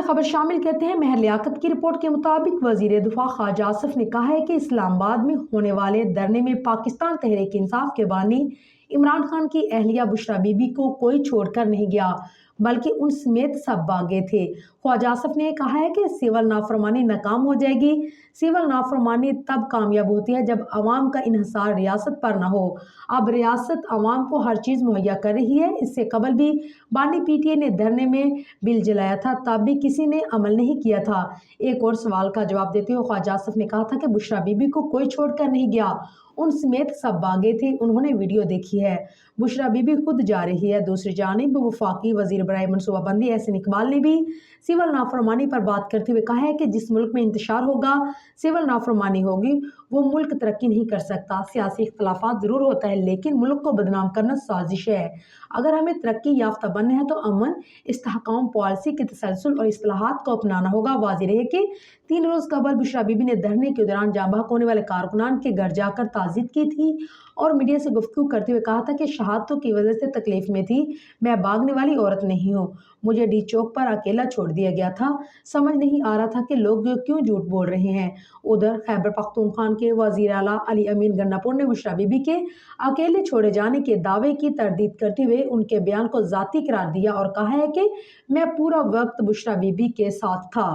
खबर शामिल करते हैं। महर लियाकत की रिपोर्ट के मुताबिक वजीर दिफा ख्वाजा आसिफ ने कहा है कि इस्लामाबाद में होने वाले धरने में पाकिस्तान तहरीक इंसाफ के बानी इमरान खान की अहलिया बुशरा बीबी को कोई छोड़कर नहीं गया, बल्कि उन समेत सब भागे थे। ख्वाजा आसिफ ने कहा है कि सिविल नाफरमानी नाकाम हो जाएगी। सिविल नाफरमानी तब कामयाब होती है जब अवाम का इन्हिसार रियासत पर न हो। अब रियासत अवाम को हर चीज़ मुहैया कर रही है। इससे कबल भी बानी पीटीए ने धरने में बिल जलाया था, तब भी किसी ने अमल नहीं किया था। एक और सवाल का जवाब देते हुए ख्वाजा आसिफ ने कहा था कि बुशरा बीबी को कोई छोड़कर नहीं गया, उन समेत सब भागे थे। उन्होंने वीडियो देखी है। बुशरा बीबी खुद जा रही है। दूसरी जानिब वफाकी वजीर बराए मनसूबाबंदी एहसन इकबाल ने भी सिविल नाफरमानी पर बात करते हुए कहा है कि जिस मुल्क में इंतशार होगा, सिविल नाफरमानी होगी, वो मुल्क तरक्की नहीं कर सकता। सियासी इख्तलाफात जरूर होता है, लेकिन मुल्क को बदनाम करना साजिश है। अगर हमें तरक्की याफ्ता बनना है तो अमन, इस्तेहकाम, पॉलिसी के तसलसल और इस्लाहात को अपनाना होगा। वाज़ेह है कि 3 रोज़ कबल बुशरा बीबी ने धरने के दौरान जाँ बहक होने वाले कारकुनान के घर जाकर ताज़ीयत की थी और मीडिया से गुफ्तगू करते हुए कहा था कि शहादतों की वजह से तकलीफ में थी। मैं भागने वाली औरत नहीं हूँ। मुझे डी चौक पर अकेला छोड़ दिया गया था। समझ नहीं आ रहा था कि लोग क्यों झूठ बोल रहे हैं। उधर खैबर पख्तूनख्वा के वज़ीर आला अली अमीन गन्नापुर ने बुशरा बीबी के अकेले छोड़े जाने के दावे की तरदीद करते हुए उनके बयान को ज़ाती करार दिया और कहा है कि मैं पूरा वक्त बुशरा बीबी के साथ था।